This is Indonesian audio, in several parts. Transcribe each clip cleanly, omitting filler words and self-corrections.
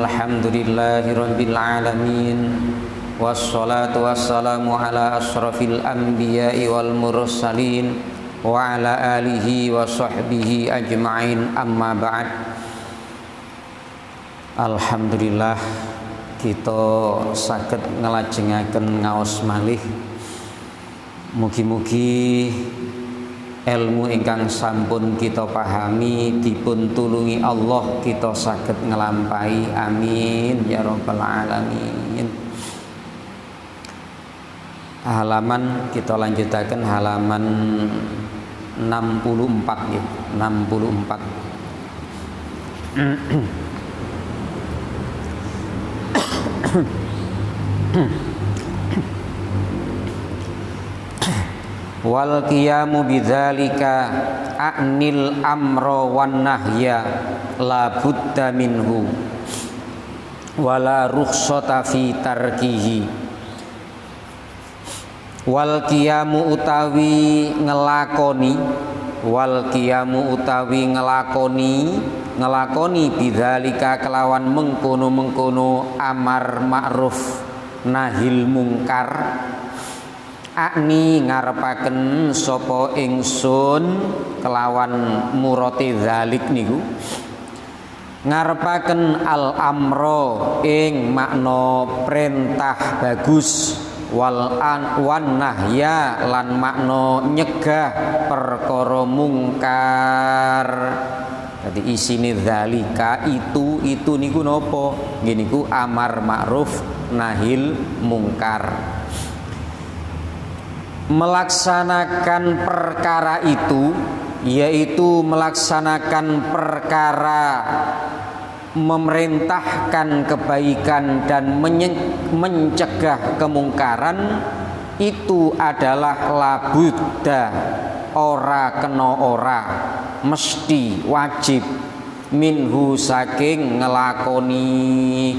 Alhamdulillahi rabbil alamin. Wassalatu wassalamu ala asyrafil anbiya'i wal mursalin wa ala alihi wa sahbihi ajma'in, amma ba'd. Alhamdulillah kita saged ngelajengaken ngaos malih. Mugi-mugi ilmu ingkang sampun kita pahami dipun tulungi Allah kita saged ngelampahi, amin ya rabbal alamin. Halaman kita lanjutaken halaman 64 ya, 64. Wal qiyamu bidzalika a'nil amra wan nahya la budda minhu wala rukhsata fi tarkihi. Wal qiyamu utawi ngelakoni, wal qiyamu utawi ngelakoni bidzalika kelawan mengkono-mengkono amar ma'ruf nahil mungkar. Akni ngarepaken sapa ingsun kelawan murati dzalik niku, ngarepaken al amro ing makna perintah bagus, wal wan nahya lan makna nyegah perkara mungkar. Jadi isine dzalika itu niku napa? Nggih niku amar ma'ruf nahil mungkar. Melaksanakan perkara itu yaitu melaksanakan perkara memerintahkan kebaikan dan mencegah kemungkaran, itu adalah labudda, ora kena ora, mesti wajib, minhu saking ngelakoni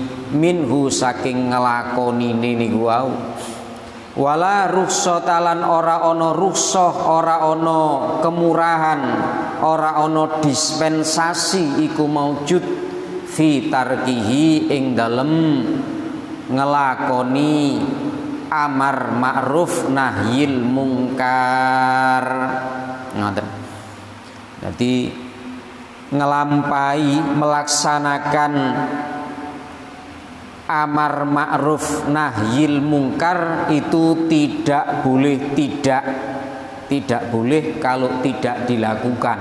niku wau. Wala rukhsatalan ora ono rukhsah, ora ono kemurahan, ora ono dispensasi iku maujud fi tarkihi ing dalem ngelakoni amar ma'ruf nahyil mungkar. Ngoten. Jadi ngelampai melaksanakan amar ma'ruf nahyil mungkar itu tidak boleh kalau tidak dilakukan.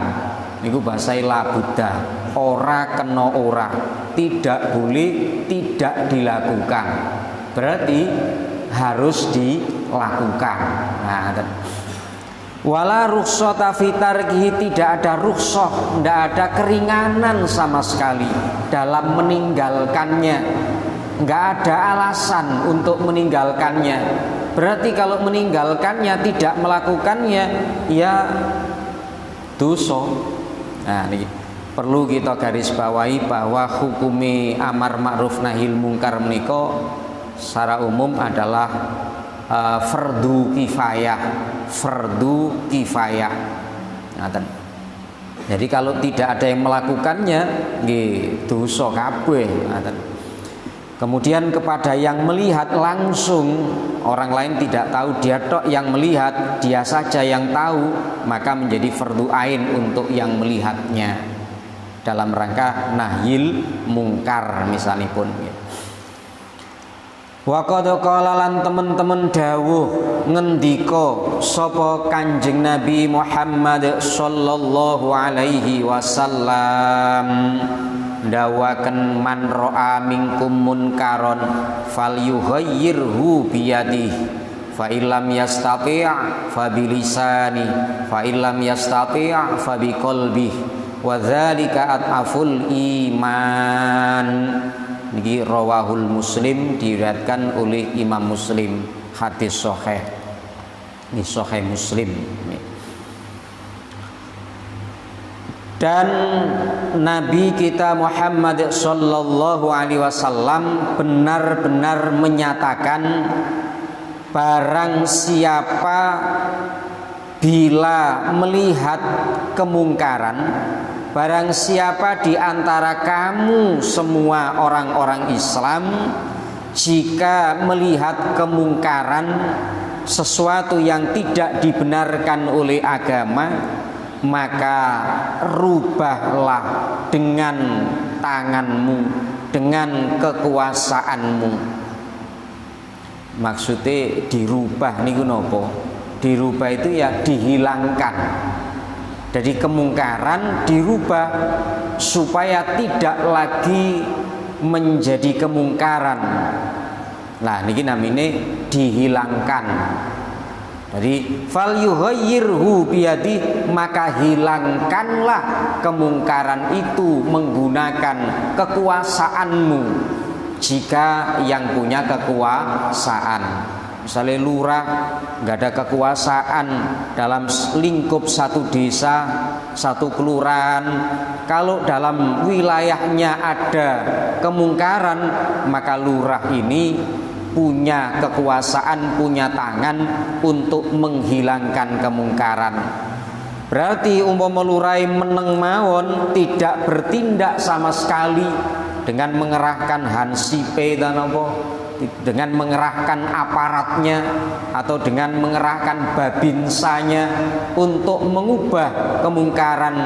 Niku bahasa labudha, ora kena ora, tidak boleh tidak dilakukan, berarti harus dilakukan. Nah, wala rukhsata fi tarkihi, tidak ada rukhsah, tidak ada keringanan sama sekali dalam meninggalkannya. Enggak ada alasan untuk meninggalkannya. Berarti kalau meninggalkannya, tidak melakukannya, ya dosa. Nah, ini perlu kita garis bawahi bahwa hukumi amar ma'ruf nahil mungkar menika secara umum adalah fardu kifayah. Ngaten. Jadi kalau tidak ada yang melakukannya, nggih dosa kabeh. Ngaten. Kemudian kepada yang melihat langsung, orang lain tidak tahu, dia tok yang melihat, dia saja yang tahu, maka menjadi fardu ain untuk yang melihatnya dalam rangka nahyil mungkar misalnya pun. Wa qad qala lan temen-temen dawuh ngendika sapa Kanjeng Nabi Muhammad sallallahu alaihi wasallam, dawaken man ra'a minkum munkaron falyughayyirhu biyadihi fa illam yastati' fa bilisani fa illam yastati' fa biqalbihi wa dzalika at'aful iman. Niki rawahul Muslim, diriwayatkan oleh Imam Muslim, hadis sahih. Ini sahih Muslim. Dan Nabi kita Muhammad sallallahu alaihi wasallam benar-benar menyatakan, barang siapa bila melihat kemungkaran, barang siapa di antara kamu semua orang-orang Islam jika melihat kemungkaran, sesuatu yang tidak dibenarkan oleh agama, maka rubahlah dengan tanganmu, dengan kekuasaanmu. Maksudnya dirubah niku nopo? Dirubah itu ya dihilangkan. Jadi kemungkaran dirubah supaya tidak lagi menjadi kemungkaran. Nah niki namine dihilangkan. Jadi fal yughayyirhu biyadi, maka hilangkanlah kemungkaran itu menggunakan kekuasaanmu jika yang punya kekuasaan. Misalnya lurah nggak ada kekuasaan dalam lingkup satu desa, satu kelurahan. Kalau dalam wilayahnya ada kemungkaran, maka lurah ini punya kekuasaan, punya tangan untuk menghilangkan kemungkaran. Berarti umpama lurah meneng mawon tidak bertindak sama sekali dengan mengerahkan hansipe dan apa, dengan mengerahkan aparatnya atau dengan mengerahkan babinsanya untuk mengubah kemungkaran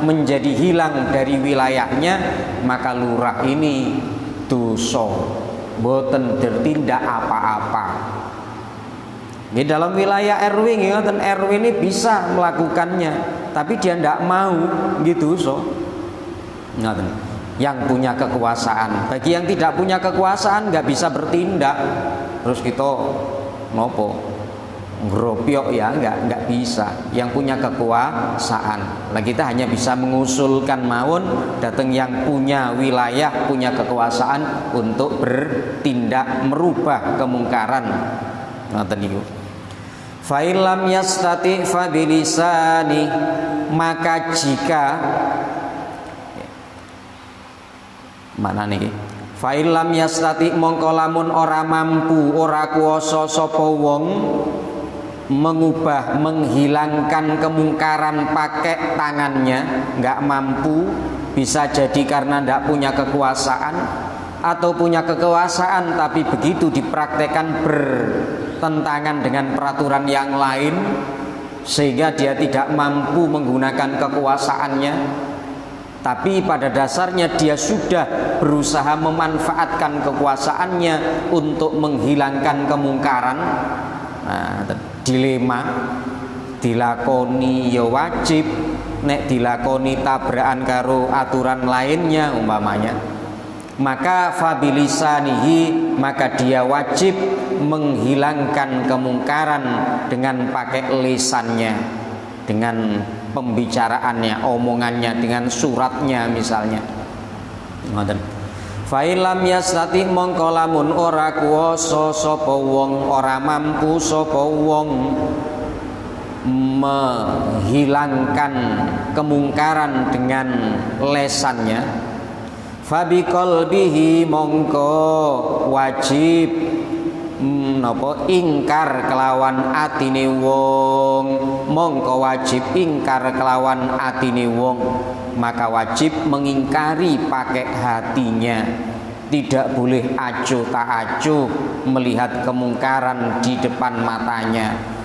menjadi hilang dari wilayahnya, maka lurah ini dosa, boten bertindak apa-apa. Di dalam wilayah RW dan RW ini bisa melakukannya, tapi dia tidak mau gitu, so yang punya kekuasaan. Bagi yang tidak punya kekuasaan nggak bisa bertindak. Terus kita nopo ngeropiok ya nggak bisa. Yang punya kekuasaan. Lah kita hanya bisa mengusulkan mawon datang yang punya wilayah, punya kekuasaan untuk bertindak merubah kemungkaran. Ngoten niku. Fa illam yastati fa bilisani, maka jika mana niki? Fa illam yastati, mongko lamun ora mampu, ora kuwasa sapa wong mengubah, menghilangkan kemungkaran pakai tangannya, nggak mampu, bisa jadi karena nggak punya kekuasaan atau punya kekuasaan tapi begitu dipraktekkan bertentangan dengan peraturan yang lain sehingga dia tidak mampu menggunakan kekuasaannya. Tapi pada dasarnya dia sudah berusaha memanfaatkan kekuasaannya untuk menghilangkan kemungkaran. Nah, dilema, dilakoni ya wajib, nek dilakoni tabrakan karo aturan lainnya umpamanya, maka fabilisanihi, maka dia wajib menghilangkan kemungkaran dengan pakai lisannya, dengan pembicaraannya, omongannya, dengan suratnya misalnya. Ngoten. Fa illam yastati, mongko lamun ora kuwasa sapa wong, ora mampu sapa wong menghilangkan kemungkaran dengan lesannya, fa biqalbihi, mongko wajib napa ingkar kelawan atine wong, mongko wajib ingkar kelawan atine wong, maka wajib mengingkari pakai hatinya. Tidak boleh acuh tak acuh melihat kemungkaran di depan matanya.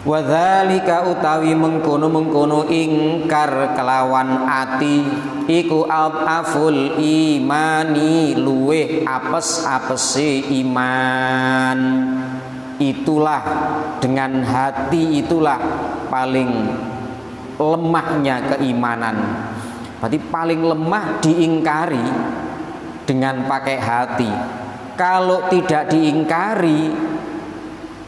Wadzalika, utawi mengkono-mengkono ingkar kelawan ati iku aful imani, luweh apes-apese iman. Itulah, dengan hati itulah paling lemahnya keimanan. Berarti paling lemah diingkari dengan pakai hati. Kalau tidak diingkari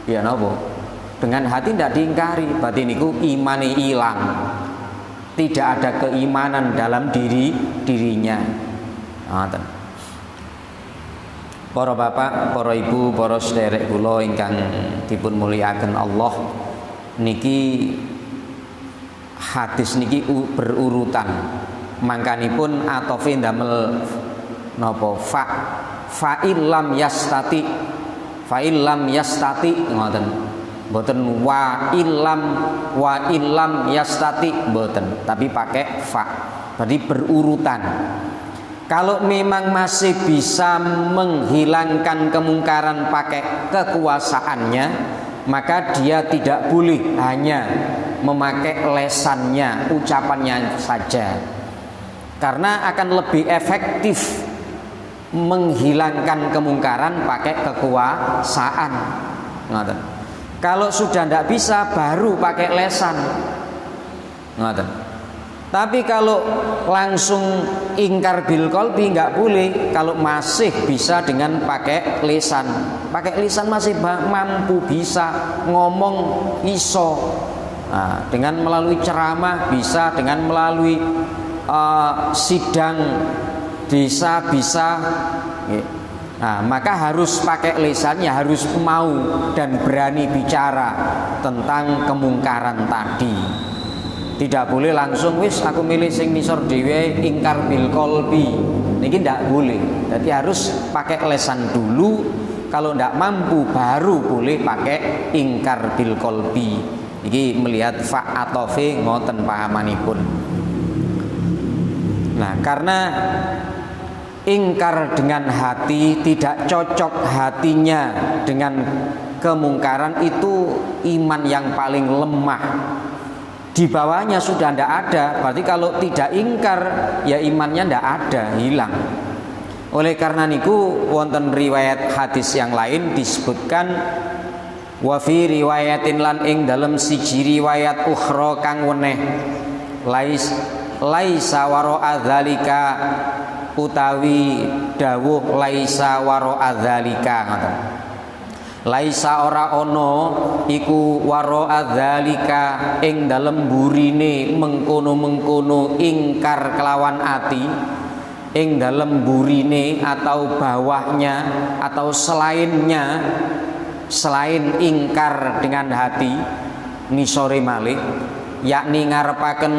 ya napa? Dengan hati tidak diingkari, berarti niku imane hilang. Tidak ada keimanan dalam dirinya. Para bapak, para ibu, para sederek kula ingkang dipun mulyakaken Allah, niki hadis niki berurutan. Mangkanipun atofe ndamel napa fa illam yastati, ngoten. Mboten wa illam yastati, mboten, tapi pakai fa. berarti berurutan. Kalau memang masih bisa menghilangkan kemungkaran pakai kekuasaannya, maka dia tidak boleh hanya memakai lesannya, ucapannya saja, karena akan lebih efektif menghilangkan kemungkaran pakai kekuasaan. Kalau sudah tidak bisa, baru pakai lesan. Tapi kalau langsung ingkar bil qalbi nggak boleh. Kalau masih bisa dengan pakai lisan masih mampu bisa ngomong iso. Nah, dengan melalui ceramah bisa, dengan melalui sidang bisa. Nah, maka harus pakai lisannya, harus mau dan berani bicara tentang kemungkaran tadi. Tidak boleh langsung wis aku milih sing nisor dhewe ingkar bil qalbi. Niki ndak boleh. Jadi harus pakai lesan dulu. Kalau ndak mampu baru boleh pakai ingkar bil qalbi. Niki melihat fa atau fi ngoten pahamanipun. Nah, karena ingkar dengan hati, tidak cocok hatinya dengan kemungkaran, itu iman yang paling lemah. Di bawahnya sudah tidak ada. Berarti kalau tidak ingkar, ya imannya tidak ada, hilang. Oleh karena niku wonten riwayat hadis yang lain disebutkan, wa fi riwayatin lan ing dalam siji riwayat ukhra kang weneh, laisa wara'a dzalika utawi dawuh laisa wara'a dzalika ngoten. Laisa ora ono iku wara'a dzalika ing dalem burine mengkono-mengkono ingkar kelawan ati, ing dalem burine atau bawahnya atau selainnya, selain ingkar dengan hati nisore malih, yakni ngarepaken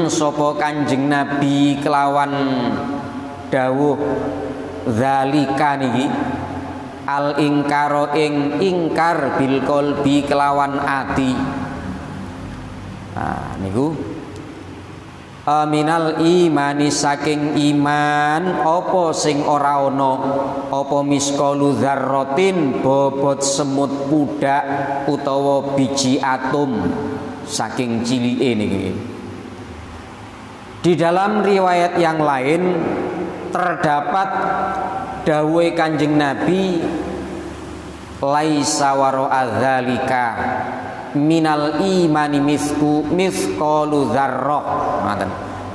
sapa Kanjeng Nabi kelawan dawuh dzalika niki al ingkaro ing ingkar bil qalbi kelawan ati. Nah niku minal imani saking iman apa sing ora ana apa miskalu dzarratin bobot semut pudak utawa biji atom saking cilike niki. Di dalam riwayat yang lain terdapat dawuhe Kanjeng Nabi laisa wara'a dzalika minal imani mithqalu dzarrah. Ngoten.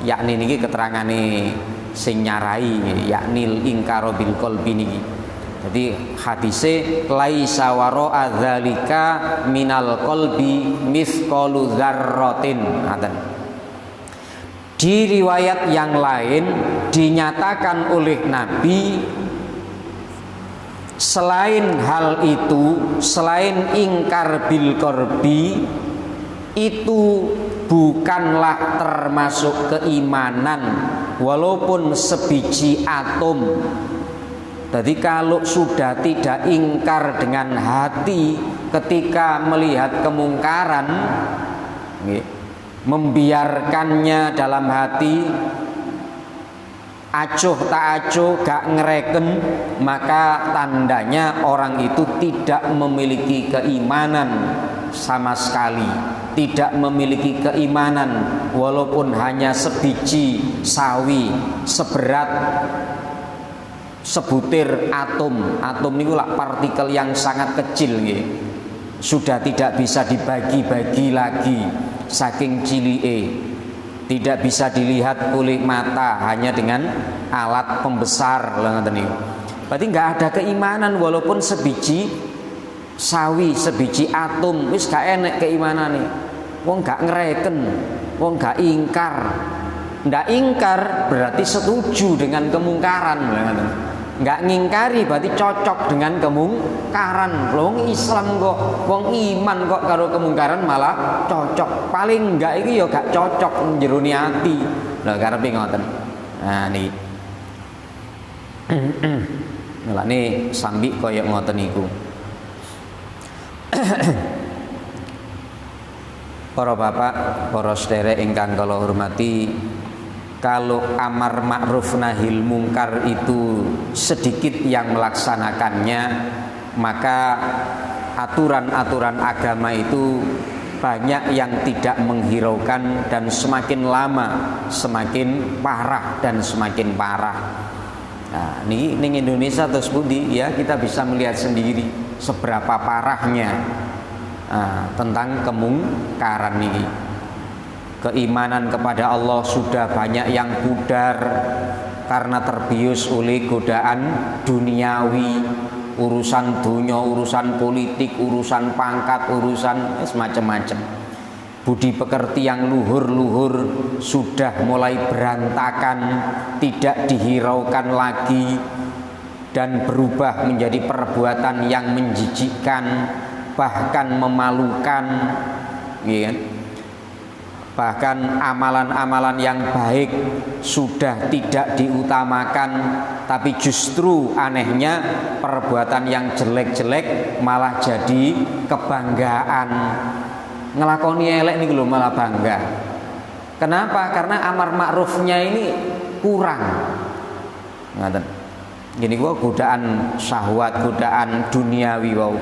Yakni niki keterangane sing nyarai yakni ingkaro bil qalbi niki. Jadi hadise laisa wara'a dzalika minal qalbi mithqalu dzarratin. Ngoten. Di riwayat yang lain dinyatakan oleh Nabi, selain hal itu, selain ingkar bil qalbi, itu bukanlah termasuk keimanan walaupun sebiji atom. Jadi kalau sudah tidak ingkar dengan hati ketika melihat kemungkaran, membiarkannya dalam hati, acuh tak acuh, gak ngereken, maka tandanya orang itu tidak memiliki keimanan sama sekali, tidak memiliki keimanan walaupun hanya sebiji sawi, seberat sebutir atom. Atom itu lah partikel yang sangat kecil nggih. Sudah tidak bisa dibagi-bagi lagi saking cilike, tidak bisa dilihat oleh mata hanya dengan alat pembesar. Berarti nggak ada keimanan walaupun sebiji sawi, sebiji atom, wis gak enek keimanan nih. Wong gak ngereken, wong gak ingkar. Ndak ingkar berarti setuju dengan kemungkaran. Nggak ngingkari berarti cocok dengan kemungkaran. Wong Islam kok, wong iman kok karo kemungkaran malah cocok. Paling enggak iki ya gak cocok njerone ati. Lha karepe ngoten. Nah niki. Ngelane sambi kaya ngoten niku. Para bapak, para sedherek ingkang kula hormati, kalau amar ma'ruf nahil mungkar itu sedikit yang melaksanakannya, maka aturan-aturan agama itu banyak yang tidak menghiraukan, dan semakin lama semakin parah dan semakin parah. Nah, ini Indonesia terus budi ya, kita bisa melihat sendiri seberapa parahnya tentang kemungkaran ini. Keimanan kepada Allah sudah banyak yang pudar karena terbius oleh godaan duniawi, urusan dunia, urusan politik, urusan pangkat, urusan semacam-macam. Budi pekerti yang luhur-luhur sudah mulai berantakan, tidak dihiraukan lagi, dan berubah menjadi perbuatan yang menjijikkan, bahkan memalukan, ya. Bahkan amalan-amalan yang baik sudah tidak diutamakan, tapi justru anehnya perbuatan yang jelek-jelek malah jadi kebanggaan. Ngelakoni elek nih lho malah bangga. Kenapa? Karena amar ma'rufnya ini kurang. Ngaten. Gini gua godaan syahwat, godaan duniawi wow.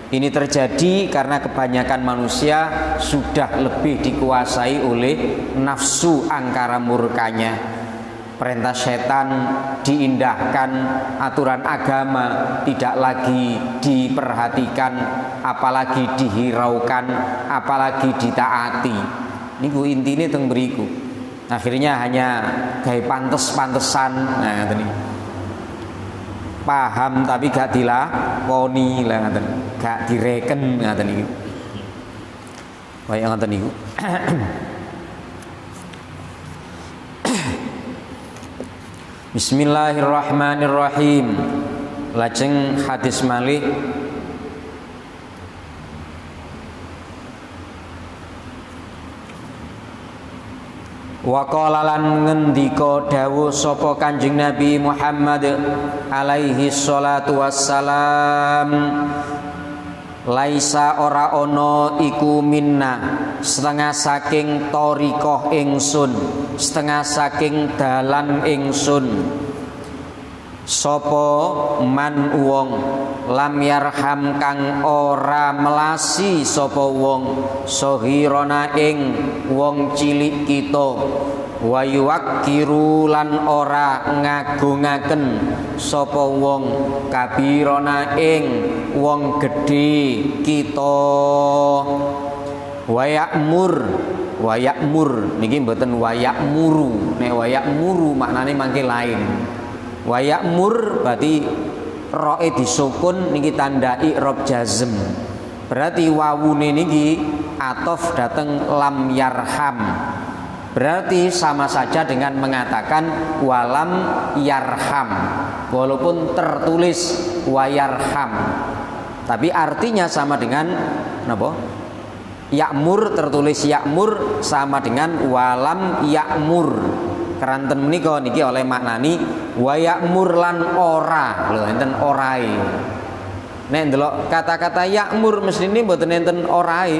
Ini terjadi karena kebanyakan manusia sudah lebih dikuasai oleh nafsu angkara murkanya. Perintah setan diindahkan, aturan agama tidak lagi diperhatikan, apalagi dihiraukan, apalagi ditaati. Niku intine teng mriku. Akhirnya hanya gaya pantes-pantesan. Nah, ngene. Paham tapi gak dilakoni lah ngaten, gak direken ngaten niku. Kaya ngaten niku. Bismillahirrahmanirrahim. Lajeng hadis malih wa qala lan ngendika dawuh sapa Kanjeng Nabi Muhammad alaihi sholatu wassalam, laisa ora ono iku minna setengah saking thariqah ingsun, setengah saking dalan ingsun, sapa man wong lam yarham kang ora melasi sapa wong sohirona ing wong cilik kita, wa yuwakiru lan ora ngagungaken sapa wong kabirona ing wong gedhe kita, wa ya'mur niki mboten wa ya'muru, nek wa ya'muru maknane mangke lain. Wa ya'mur berarti roe disukun niki tanda i'rab jazm. Berarti wawune niki atof dateng lam yarham. Berarti sama saja dengan mengatakan walam yarham, walaupun tertulis wayarham, tapi artinya sama dengan napa? Ya'mur tertulis ya'mur sama dengan walam ya'mur. Keranten menika niki oleh maknani wa ya'mur lan ora. Lho enten orae. Nek ndelok kata-kata ya'mur mestine mboten enten orae,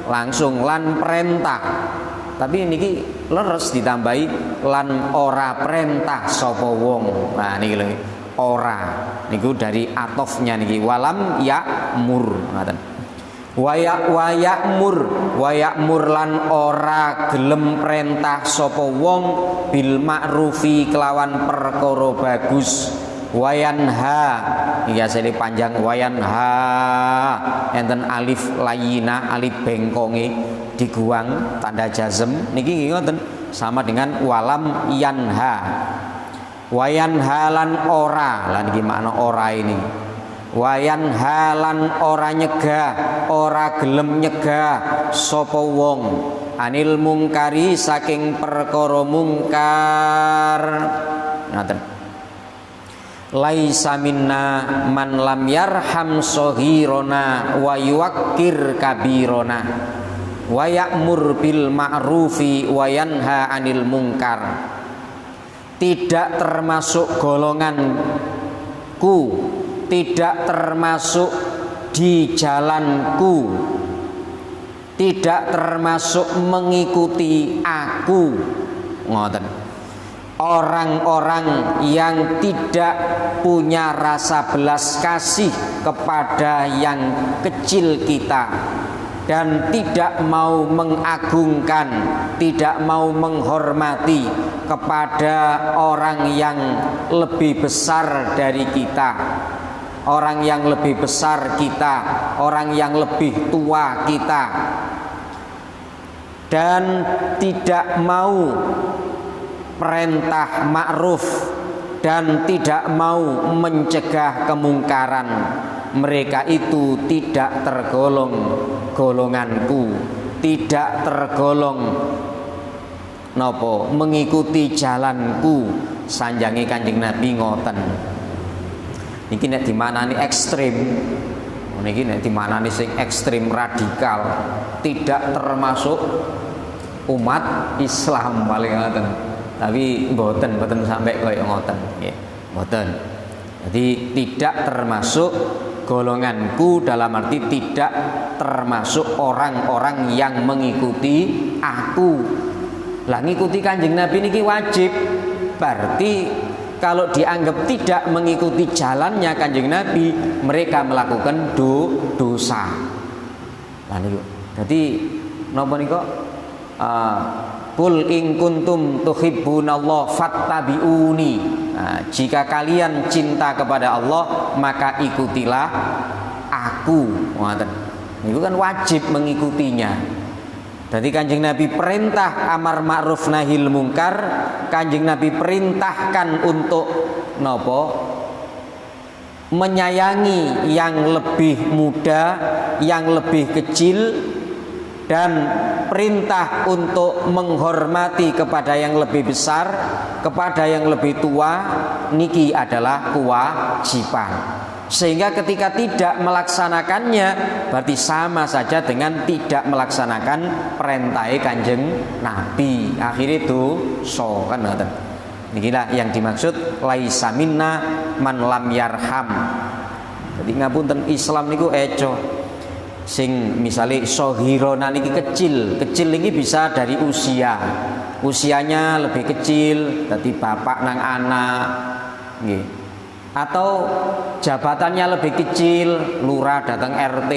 langsung lan perintah. Tapi niki leres ditambahi lan ora perintah sapa wong. Nah niki lho ora. Niku dari atofnya niki walam ya'mur ngaten. Wa ya'mur lan ora gelem perintah sapa wong bil ma'rufi kelawan perkara bagus, wayanha iki asale panjang wayanha enten alif layina alif bengkonge diguang tanda jazm niki ngoten sama dengan walam yanha, wayanha lan ora lan iki makna ora ini. Wayan halan ora nyegah, ora gelem nyegah sapa wong anil mungkari saking perkara mungkar. Ngaten. Laisa minna man lam yarham sohirona wa yuwakkir kabirona wa ya'mur bil ma'rufi wa yanha anil mungkar. Tidak termasuk golonganku, tidak termasuk di jalanku, tidak termasuk mengikuti aku. Ngoten. orang-orang yang tidak punya rasa belas kasih kepada yang kecil kita dan tidak mau mengagungkan, tidak mau menghormati kepada orang yang lebih besar dari kita, orang yang lebih besar kita, orang yang lebih tua kita, dan tidak mau perintah ma'ruf dan tidak mau mencegah kemungkaran. Mereka itu tidak tergolong golonganku, tidak tergolong nopo mengikuti jalanku. Sanjange Kanjeng Nabi ngoten. Niki nek dimaknani ekstrim, niki nek dimaknani sing ekstrim radikal, tidak termasuk umat Islam paling ngoten. Tapi mboten sampai kaya ngoten nggih. Mboten. Jadi tidak termasuk golonganku, dalam arti tidak termasuk orang-orang yang mengikuti aku. Lah ngikuti Kanjeng Nabi niki wajib. Berarti kalau dianggap tidak mengikuti jalannya Kanjeng Nabi, mereka melakukan dosa. Lah niku. Dadi napa nika? Qul in kuntum tuhibbunallah fattabi'uni. Nah, jika kalian cinta kepada Allah, maka ikutilah aku. Ngoten. Itu kan wajib mengikutinya. Jadi Kanjeng Nabi perintah amar ma'ruf nahil mungkar, Kanjeng Nabi perintahkan untuk nopo? Menyayangi yang lebih muda, yang lebih kecil, dan perintah untuk menghormati kepada yang lebih besar, kepada yang lebih tua. Niki adalah kewajiban. Sehingga ketika tidak melaksanakannya, berarti sama saja dengan tidak melaksanakan perintah Kanjeng Nabi. Akhirnya itu so kan ngoten. Nikilah yang dimaksud laisa minna man lam yarham. Jadi ngapunten Islam niku eco. Sing misalnya sohirona niki kecil ini bisa dari usianya lebih kecil, tadi bapak nang anak, nggih. Atau jabatannya lebih kecil, lurah datang RT,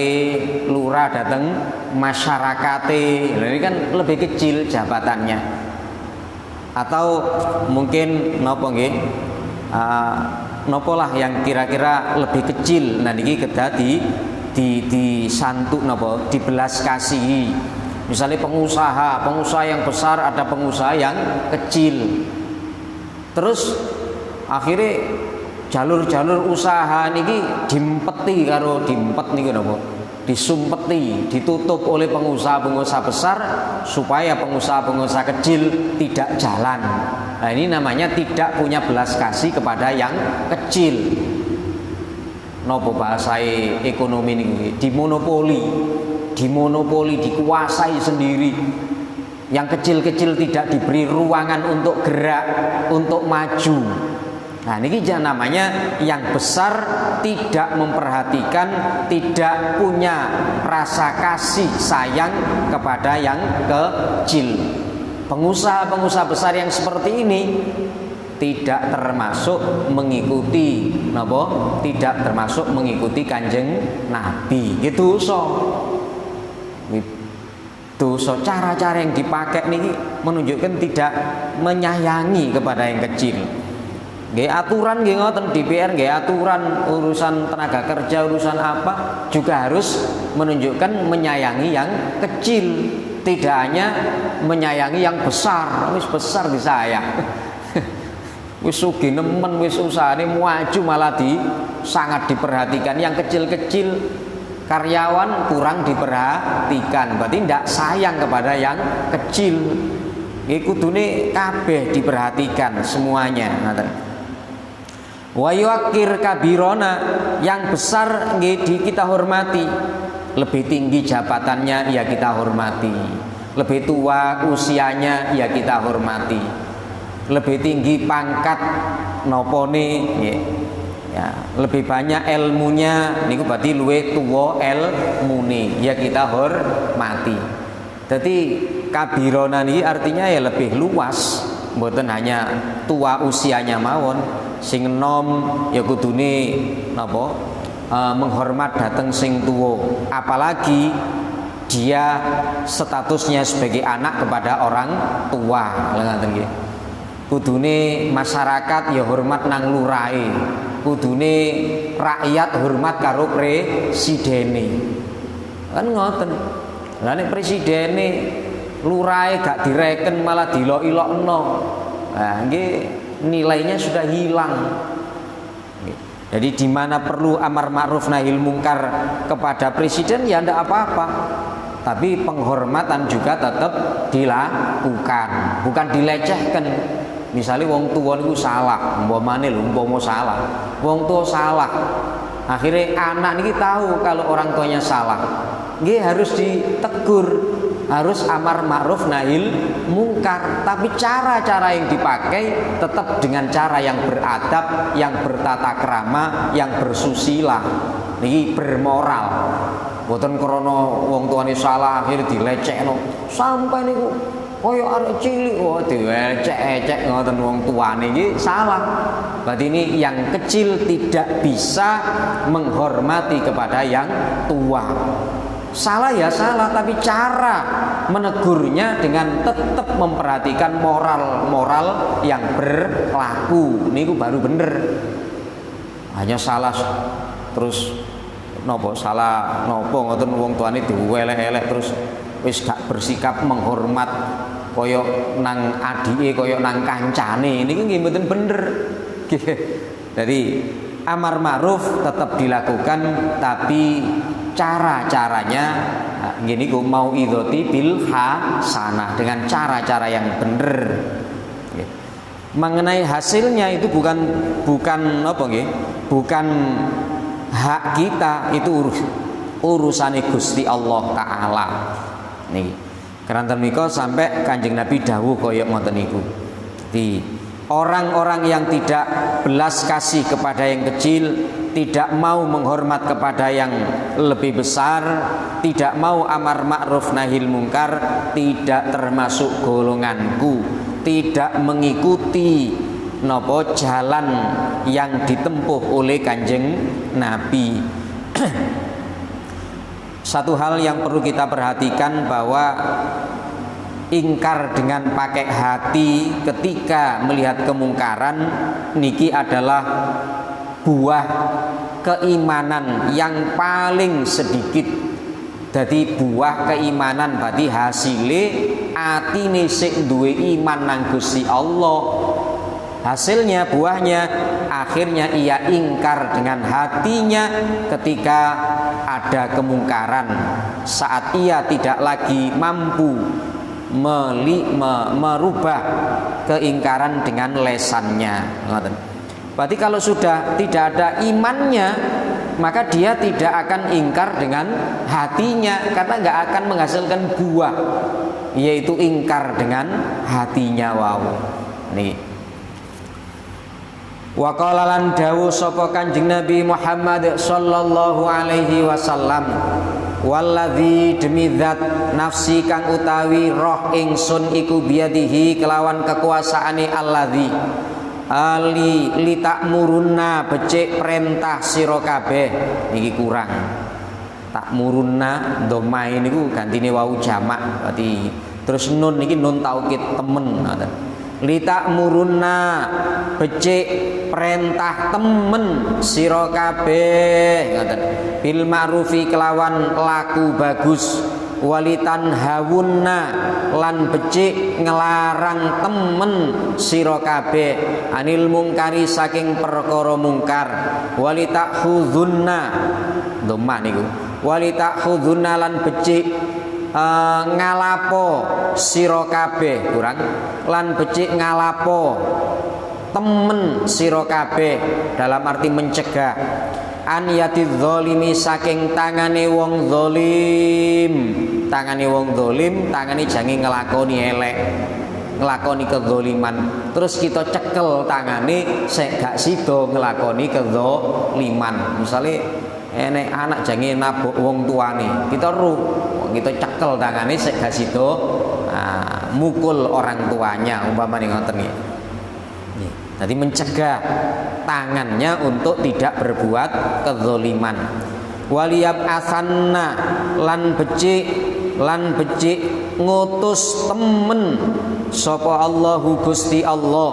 lurah datang masyarakat, ini kan lebih kecil jabatannya. Atau mungkin nopo nggih, nopo lah yang kira-kira lebih kecil. Nah niki kedadi di santuk napa dibelas kasihi. Misalnya pengusaha yang besar, ada pengusaha yang kecil. Terus akhirnya jalur usaha niki dimpeti karo dimpet niki napa? Disumpeti, ditutup oleh pengusaha besar supaya pengusaha kecil tidak jalan. Nah, ini namanya tidak punya belas kasih kepada yang kecil. Nopo bahasai ekonomi ini dimonopoli, dikuasai sendiri. Yang kecil-kecil tidak diberi ruangan untuk gerak, untuk maju. Nah ini namanya yang besar tidak memperhatikan, tidak punya rasa kasih sayang kepada yang kecil. Pengusaha besar yang seperti ini tidak termasuk mengikuti tidak termasuk mengikuti Kanjeng Nabi. Itu dosa. Cara-cara yang dipakai ini menunjukkan tidak menyayangi kepada yang kecil. Nggih aturan nggih ngoten, DPR nggih aturan urusan tenaga kerja, urusan apa juga harus menunjukkan menyayangi yang kecil, tidak hanya menyayangi yang besar. Wis besar disayang. Wis sugih nemen, wis usahane maju malah sangat diperhatikan. Yang kecil-kecil karyawan kurang diperhatikan, berarti tidak sayang kepada yang kecil. Iku kudune kabeh diperhatikan semuanya. Wa yuqir kabirona, yang besar kita hormati, lebih tinggi jabatannya ya kita hormati, lebih tua usianya ya kita hormati, lebih tinggi pangkat nopone ya, lebih banyak ilmunya niku berarti luwih tuwa ilmune ya kita hormati. Jadi kabirona ini artinya ya lebih luas, mboten hanya tua usianya mawon, sing enom ya kudune napa menghormat dateng sing tuwa, apalagi dia statusnya sebagai anak kepada orang tua. Ngoten nggih. Kudune masyarakat ya hormat nang lurahe, kudune rakyat hormat karo presidene. Kan ngoten. Lah nek presidene lurahe gak direken malah dilok-ilokno. Nah, nggih nilainya sudah hilang. Jadi di mana perlu amar ma'ruf nahil mungkar kepada presiden ya ndak apa-apa. Tapi penghormatan juga tetap dilakukan, bukan dilecehkan. Misalnya wong tua niku salah, umpamane lho, umpama salah. Wong tua salah. Akhirnya anak niki tahu kalau orang tuanya salah. Nggih harus ditegur, harus amar ma'ruf nahil mungkar, tapi cara-cara yang dipakai tetap dengan cara yang beradab, yang bertata krama, yang bersusila, niki bermoral. Boten krana wong tuane salah akhirnya dilecekno. Sampai niku koyo arek cilik wae dilecek-ecek ngoten wong tuane iki salah. Berarti ini yang kecil tidak bisa menghormati kepada yang tua. Salah ya salah, tapi cara menegurnya dengan tetap memperhatikan moral yang berlaku. Niku baru bener. Hanya salah terus nopo salah nopo ngoten wong tuane diwelek-elek terus wis gak bersikap menghormat koyo nang adike koyo nang kancane niku nggih mboten bener. Jadi amar ma'ruf tetap dilakukan, tapi cara-caranya gini ku mau idoti bil hasanah, dengan cara-cara yang bener. Mengenai hasilnya itu bukan apa nggih? Bukan hak kita, itu urusane Gusti Allah taala. Niki. Keranten menika sampai Kanjeng Nabi dawuh kaya ngoten niku. Di orang-orang yang tidak belas kasih kepada yang kecil, tidak mau menghormat kepada yang lebih besar, tidak mau amar ma'ruf nahil mungkar, tidak termasuk golonganku, tidak mengikuti nopo jalan yang ditempuh oleh Kanjeng Nabi. Satu hal yang perlu kita perhatikan bahwa ingkar dengan pakai hati ketika melihat kemungkaran niki adalah buah keimanan yang paling sedikit. Jadi buah keimanan berarti hasilnya atine sik duwe iman nang Gusti Allah. Hasilnya buahnya akhirnya ia ingkar dengan hatinya ketika ada kemungkaran, saat ia tidak lagi mampu merubah keingkaran dengan lesannya. Berarti kalau sudah tidak ada imannya, maka dia tidak akan ingkar dengan hatinya, karena nggak akan menghasilkan buah, yaitu ingkar dengan hatinya. Wow. Nih. Wa qala lan dawuh sapa Kanjeng Nabi Muhammad sallallahu alaihi wasallam, walladzi demi zat nafsi kang utawi roh ingsun iku biadihi kelawan kekuasaane alladzi ali litakmurunna becik perintah sira kabeh. Niki kurang. Takmurunna dhamma niku gantine wau jamak, berarti terus nun niki nun taukid temen ngoten. Litakmurunna becik perintah temen sira kabeh ngoten, bil ma'rufi kelawan laku bagus, walitan hawunna lan becik ngelarang temen sira kabeh anil mungkari saking perkara mungkar, walitakhudunna dhamma niku, walitakhudunna lan becik ngalapo sira kabeh, kurang, lan becik ngalapo temen sira kabeh dalam arti mencegah an yatiz zalimi saking tangane wong zalim. Tangane wong zalim, tangane jange ngelakoni elek, ngelakoni kezaliman, terus kita cekel tangane sik gak sida ngelakoni kezaliman. Misale enek anak jange nabok wong tuane, kita cekel tangane sik gak sida mukul orang tuanya umpamane ngoten nggih. Jadi mencegah tangannya untuk tidak berbuat kezaliman. Waliyab asanna lan becik ngutus temen sapa Allahu Gusti Allah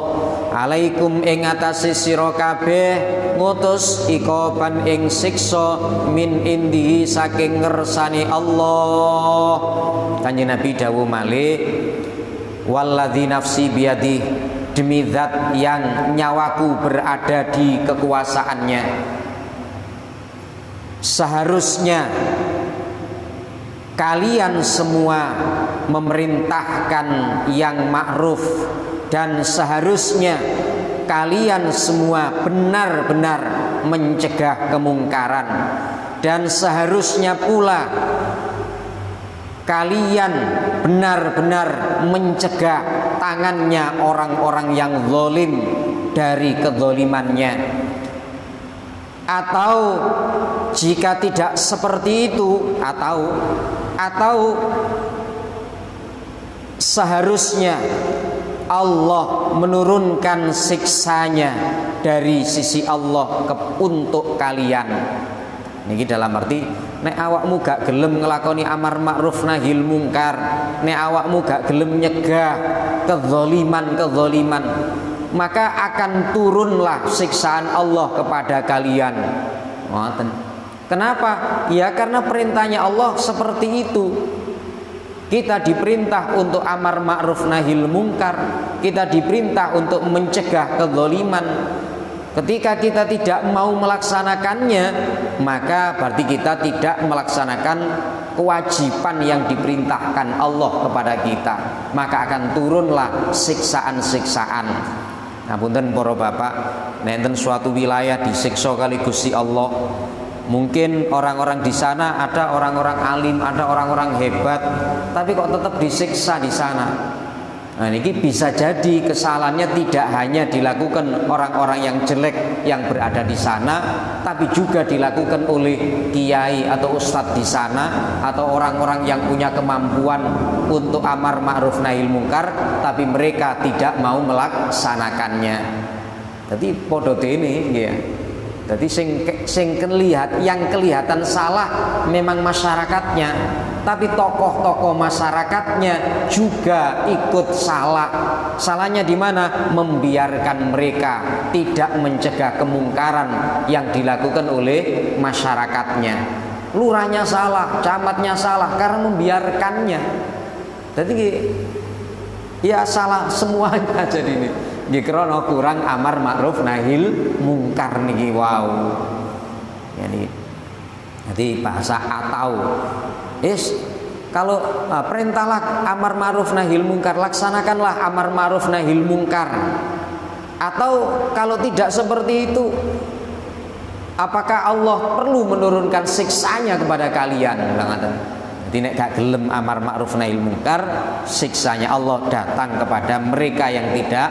alaikum ing atase sira kabeh ngutus ikoban ing siksa min indihi saking ngersane Allah. Kanjeng Nabi dawuh malih walladzi nafsi biyadi, demi zat yang nyawaku berada di kekuasaannya, seharusnya kalian semua memerintahkan yang ma'ruf, dan seharusnya kalian semua benar-benar mencegah kemungkaran, dan seharusnya pula kalian benar-benar mencegah tangannya orang-orang yang zalim dari kezalimannya. Atau jika tidak seperti itu, atau seharusnya Allah menurunkan siksanya dari sisi Allah untuk kalian. Niki dalam arti nek awakmu gak gelem ngelakoni amar ma'ruf nahil mungkar, nek awakmu gak gelem nyegah kezaliman, maka akan turunlah siksaan Allah kepada kalian. Kenapa? Ya karena perintahnya Allah seperti itu. Kita diperintah untuk amar ma'ruf nahil mungkar, kita diperintah untuk mencegah kezaliman. Ketika kita tidak mau melaksanakannya, maka berarti kita tidak melaksanakan kewajiban yang diperintahkan Allah kepada kita. Maka akan turunlah siksaan-siksaan. Nah, punten para bapak, nenten suatu wilayah disiksa kali Gusti Allah. Mungkin orang-orang di sana ada orang-orang alim, ada orang-orang hebat, tapi kok tetap disiksa di sana. Nah, ini bisa jadi kesalahannya tidak hanya dilakukan orang-orang yang jelek yang berada di sana, tapi juga dilakukan oleh kiai atau ustadz di sana, atau orang-orang yang punya kemampuan untuk amar ma'ruf nahil mungkar, tapi mereka tidak mau melaksanakannya. Jadi podo dene ya. Jadi sing kelihatan salah memang masyarakatnya, tapi tokoh-tokoh masyarakatnya juga ikut salah. Salahnya di mana? Membiarkan mereka tidak mencegah kemungkaran yang dilakukan oleh masyarakatnya. Lurahnya salah, camatnya salah karena membiarkannya. Jadi ya salah semuanya jadi ini. Dikrono kurang amar ma'ruf nahil mungkar niki wow. Jadi bahasa atau kalau perintahlah amar ma'ruf nahil mungkar, laksanakanlah amar ma'ruf nahil mungkar. Atau kalau tidak seperti itu, apakah Allah perlu menurunkan siksanya kepada kalian? Jadi nek gak gelem amar ma'ruf nahil mungkar, siksanya Allah datang kepada mereka yang tidak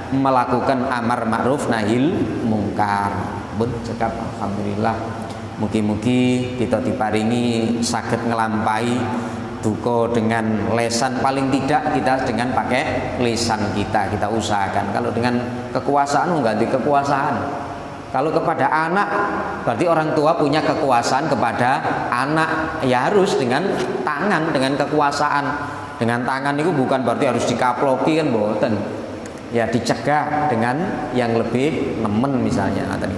melakukan amar ma'ruf nahil mungkar. Bun cekap alhamdulillah. Mugi-mugi kita diparingi saged ngelampai duka dengan lesan, paling tidak kita dengan pakai lisan kita usahakan. Kalau dengan kekuasaan ganti kekuasaan. Kalau kepada anak berarti orang tua punya kekuasaan kepada anak, ya harus dengan tangan, dengan kekuasaan. Dengan tangan itu bukan berarti harus dikaploki kan, mboten. Ya dicegah dengan yang lebih nemen misalnya tadi.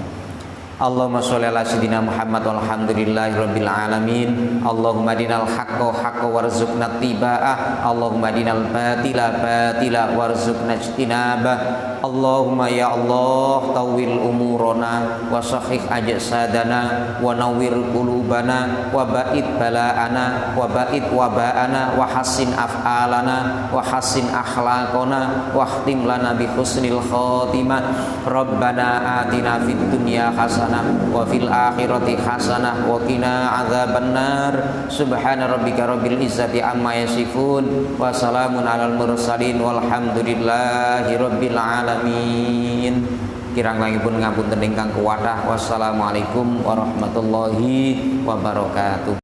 Allahumma sholli ala sayyidina Muhammad walhamdulillahi rabbil alamin. Allahumma dinal haqqo haqqo warzuqna tiba'ah. Allahumma dinal batila batila warzuqna ijtinabah. Allahumma ya Allah tawil umurana wa sahih ajsadana wa nawwir qulubana wa ba'id bala'ana wa ba'id waba'ana wa hassin af'alana wa hassin akhlaqana wa khtim lana bi husnil khatimah. Rabbana atina fid dunya hasanah wa fil akhirati hasanah wa qina adzabannar. Subhana rabbika rabbil izzati amma yasifun wa salamun alal mursalin walhamdulillahi rabbil alamin. Kirang-kirangipun ngapunten ingkang kuwatah. Wassalamualaikum warahmatullahi wabarakatuh.